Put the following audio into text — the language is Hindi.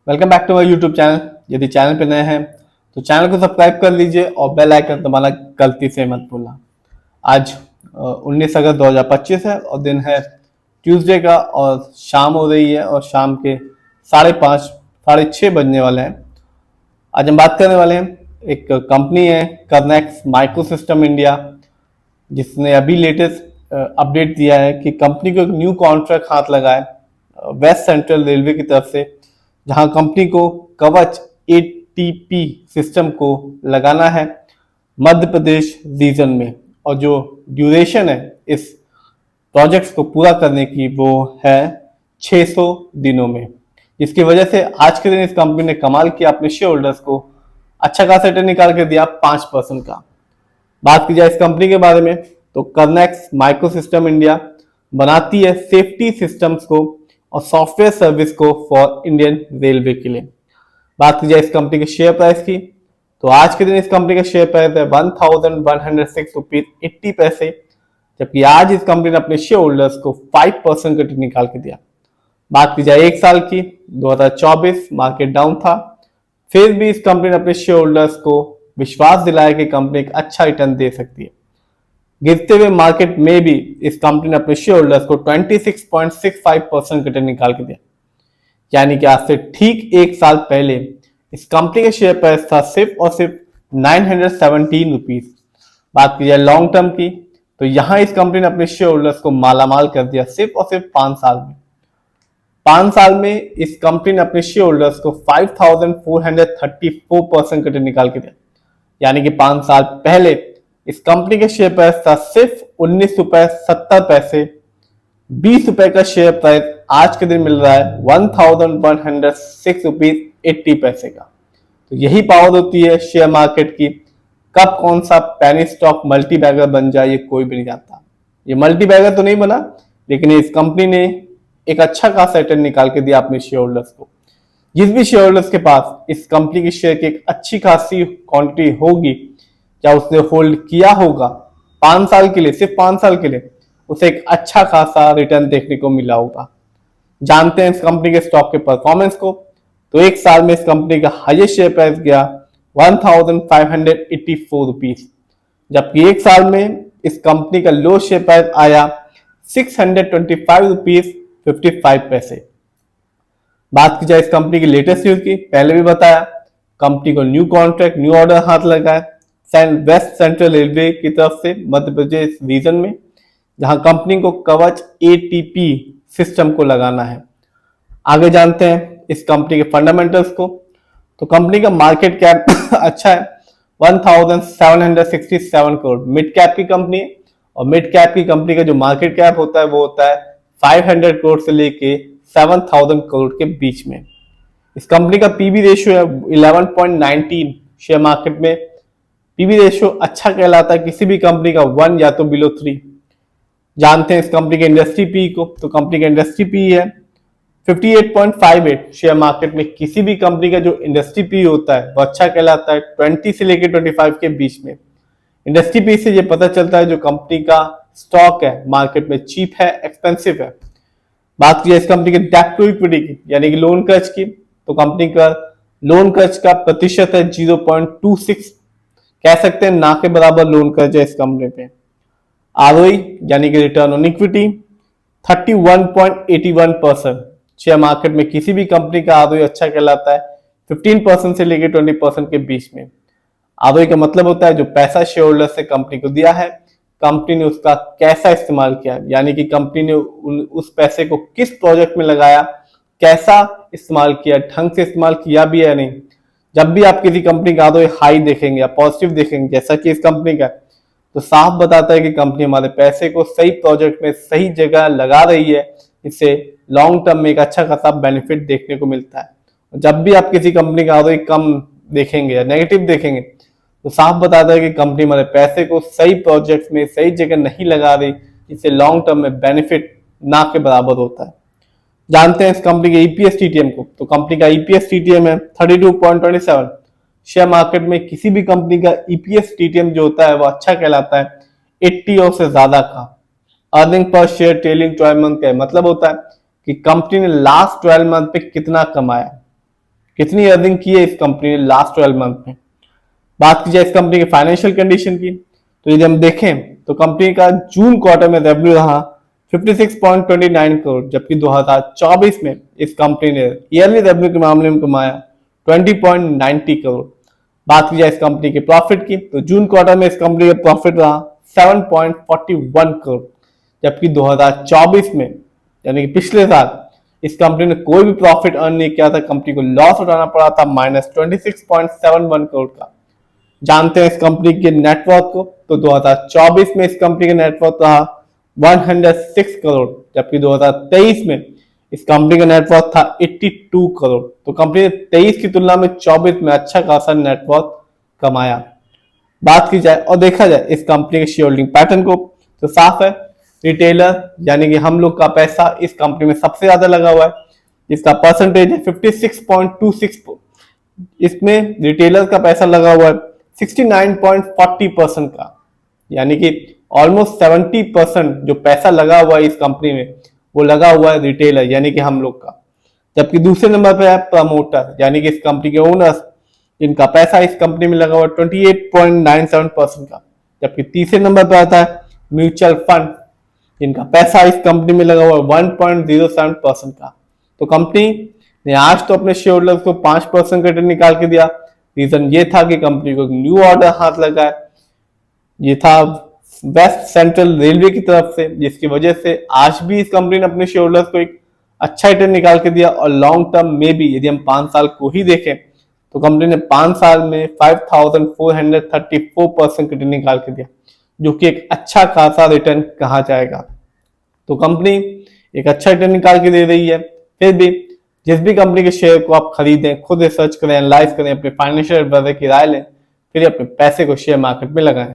Welcome back to my YouTube channel. यदि चैनल पे नए हैं तो चैनल को सब्सक्राइब कर लीजिए और बेल आइकन दबाना गलती से मत भूलना। आज 19 अगस्त 2025 है और दिन है ट्यूसडे का और शाम हो रही है और शाम के 5:30 6:30 बजने वाले हैं। आज हम बात करने वाले हैं, एक कंपनी है कर्नेक्स माइक्रो सिस्टम इंडिया, जिसने अभी लेटेस्ट अपडेट दिया है कि कंपनी को एक न्यू कॉन्ट्रैक्ट हाथ लगा है वेस्ट सेंट्रल रेलवे की तरफ से, जहां कंपनी को कवच एटीपी सिस्टम को लगाना है मध्य प्रदेश रीजन में। और जो ड्यूरेशन है इस प्रोजेक्ट को पूरा करने की वो है 600 दिनों में, जिसकी वजह से आज के दिन इस कंपनी ने कमाल किया, अपने शेयर होल्डर्स को अच्छा खासा रिटर्न निकाल के दिया 5% का। बात की जाए इस कंपनी के बारे में तो कर्नेक्स माइक्रो सिस्टम इंडिया बनाती है सेफ्टी सिस्टम्स को और सॉफ्टवेयर सर्विस को फॉर इंडियन रेलवे के लिए। बात की जाए इस कंपनी के शेयर प्राइस की तो आज के दिन इस कंपनी का शेयर प्राइस है 1106 रुपीज 80 पैसे, जबकि आज इस कंपनी ने अपने शेयर होल्डर्स को 5% का रिटर्न निकाल के दिया। बात की जाए एक साल की, 2024 मार्केट डाउन था, फिर भी इस कंपनी ने अपने शेयर होल्डर्स को विश्वास दिलाया कि कंपनी एक अच्छा रिटर्न दे सकती है। गिरते हुए मार्केट में भी इस कंपनी ने अपने शेयर होल्डर्स को 26.65% रिटर्न निकाल के दिया। यानी कि आज से ठीक एक साल पहले इस कंपनी का शेयर प्राइस था सिर्फ और सिर्फ 917 रुपीज। बात की जाए लॉन्ग टर्म की तो यहां इस कंपनी ने अपने शेयर होल्डर्स को मालामाल कर दिया सिर्फ और सिर्फ 5 साल में। 5 साल में इस कंपनी ने अपने शेयर होल्डर्स को 5434% रिटर्न निकाल के दिया। यानी कि 5 साल पहले इस कंपनी के शेयर प्राइस था सिर्फ 19 रुपए 70 पैसे। 20 रुपए का शेयर प्राइस आज के दिन मिल रहा है 1106 रुपीज 80 पैसे का। तो यही पावर होती है शेयर मार्केट की, कब कौन सा पैनी स्टॉक मल्टी बैगर बन जाए ये कोई भी नहीं जानता। ये मल्टी बैगर तो नहीं बना, लेकिन इस कंपनी ने एक अच्छा खासा रिटर्न निकाल के दिया अपने शेयर होल्डर्स को। जिस भी शेयर होल्डर्स के पास इस कंपनी की शेयर की एक अच्छी खासी क्वांटिटी होगी या उसने होल्ड किया होगा 5 साल के लिए, सिर्फ 5 साल के लिए, उसे एक अच्छा खासा रिटर्न देखने को मिला होगा। जानते हैं इस कंपनी के स्टॉक के परफॉर्मेंस को तो एक साल में इस कंपनी का हाईएस्ट शेयर प्राइस गया 1584 रुपीज, जबकि एक साल में इस कंपनी का लो शेयर प्राइस आया 625 रुपीज 55 पैसे। बात की जाए इस कंपनी की लेटेस्ट न्यूज की, पहले भी बताया कंपनी को न्यू कॉन्ट्रैक्ट न्यू ऑर्डर हाथ लगा है वेस्ट सेंट्रल रेलवे की तरफ से मध्य प्रदेश रीजन में, जहां कंपनी को कवच एटीपी सिस्टम को लगाना है। आगे जानते हैं इस कंपनी के फंडामेंटल्स को तो कंपनी का मार्केट कैप अच्छा है 1767 करोड़, मिड कैप की कंपनी है और मिड कैप की कंपनी का जो मार्केट कैप होता है वो होता है 500 करोड़ से लेके 7000 करोड़ के बीच में। इस कंपनी का पीबी रेशियो है 11.19। शेयर मार्केट में पीबी रेशियो अच्छा कहलाता है किसी भी कंपनी का 1 या तो बिलो 3। जानते हैं इस कंपनी के इंडस्ट्री पी को तो कंपनी का इंडस्ट्री पी है 58.58। शेयर मार्केट में किसी भी कंपनी का जो इंडस्ट्री पी होता है वो अच्छा कहलाता है 20 से लेकर 25 के बीच में। इंडस्ट्री पी से ये पता चलता है जो कंपनी का स्टॉक है मार्केट में चीप है, एक्सपेंसिव है। बात की जाए इस कंपनी के डेट टू इक्विटी की यानी कि लोन कर्ज की तो कंपनी का लोन कर्ज का प्रतिशत है 0.26, कह सकते हैं ना के बराबर लोन कर्ज है इस कंपनी पे। आरओई यानी कि return on equity 31.81%। Share market में किसी भी कंपनी का आरओई अच्छा कहलाता है 15% से लेकर 20% के बीच में। आरओई का मतलब होता है जो पैसा शेयर होल्डर से कंपनी को दिया है, कंपनी ने उसका कैसा इस्तेमाल किया, यानी कि कंपनी ने उस पैसे को किस प्रोजेक्ट में लगाया, कैसा इस्तेमाल किया, ढंग से इस्तेमाल किया भी है नहीं। जब भी आप किसी कंपनी का आरओई हाई देखेंगे या पॉजिटिव देखेंगे जैसा कि इस कंपनी का, तो साफ बताता है कि कंपनी हमारे पैसे को सही प्रोजेक्ट में सही जगह लगा रही है, इससे लॉन्ग टर्म में एक अच्छा खासा बेनिफिट देखने को मिलता है। जब भी आप किसी कंपनी का आरओई कम देखेंगे या नेगेटिव देखेंगे तो साफ बताता है कि कंपनी हमारे पैसे को सही प्रोजेक्ट में सही जगह नहीं लगा रही, इससे लॉन्ग टर्म में बेनिफिट ना के बराबर होता है। जानते हैं इस कंपनी के ईपीएस टीटीएम को तो कंपनी का ईपीएस टीटीएम है 32.27। शेयर मार्केट में किसी भी कंपनी का ईपीएस टीटीएम जो होता है वो अच्छा कहलाता है 80 और से ज्यादा का। Earning per share trailing 12 month का मतलब होता है कि कंपनी ने लास्ट 12 मंथ पे कितना कमाया। कितनी अर्निंग की है इस कंपनी ने लास्ट 12 मंथ में। बात की जाए इस कंपनी के फाइनेंशियल कंडीशन की, तो यदि हम देखें तो कंपनी का जून क्वार्टर में रेवेन्यू रहा 56.29 करोड़, जबकि 2024 में इस कंपनी ने ईयरली रेवेन्यू के मामले में कमाया 20.90 करोड़। बात की जाए इस कंपनी के प्रॉफिट की, तो जून क्वार्टर में इस कंपनी का प्रॉफिट रहा 7.41 करोड़, जबकि 2024 में यानी कि पिछले साल इस कंपनी ने कोई भी प्रॉफिट अर्न नहीं किया था, कंपनी को लॉस उठाना पड़ा था -26.71 करोड़ का। जानते हैं इस कंपनी के नेटवर्थ को, तो 2024 में इस कंपनी का नेटवर्थ रहा 106 करोड़, जबकि 2023 में इस कंपनी का नेटवर्थ था 82 करोड़। तो कंपनी ने 23 की तुलना में 24 में अच्छा खासा नेटवर्थ कमाया। बात की जाए और देखा जाए इस कंपनी के शेयर होल्डिंग पैटर्न को, तो साफ है रिटेलर यानी कि हम लोग का पैसा इस कंपनी में सबसे ज्यादा लगा हुआ है, इसका परसेंटेज है 56.26। इसमें रिटेलर का पैसा लगा हुआ है 69.40% का, यानी कि ऑलमोस्ट 70% जो पैसा लगा हुआ है इस कंपनी में वो लगा हुआ है रिटेलर यानी कि हम लोग का। जबकि दूसरे नंबर पर है प्रमोटर यानी कि इस कंपनी के ओनर्स, जिनका पैसा इस कंपनी में लगा हुआ है 28.97% का। जबकि तीसरे नंबर पर आता है म्यूचुअल फंड, जिनका पैसा इस कंपनी में लगा हुआ है 1.07% का। तो कंपनी ने आज तो अपने शेयर होल्डर्स को 5% का रिटर्न निकाल के दिया। रीजन ये था कि कंपनी को न्यू ऑर्डर हाथ लगा है, ये था वेस्ट सेंट्रल रेलवे की तरफ से, जिसकी वजह से आज भी इस कंपनी ने अपने शेयर होल्डर्स को एक अच्छा रिटर्न निकाल के दिया। और लॉन्ग टर्म में भी यदि हम 5 साल को ही देखें तो कंपनी ने 5 साल में 5434% रिटर्न निकाल के दिया, जो कि एक अच्छा खासा रिटर्न कहा जाएगा। तो कंपनी एक अच्छा रिटर्न निकाल के दे रही है। फिर भी जिस भी कंपनी के शेयर को आप खरीदें, खुद रिसर्च करें, एनालाइज करें, अपने फाइनेंशियल एडवाइजर की राय लें, फिर अपने पैसे को शेयर मार्केट में लगाएं।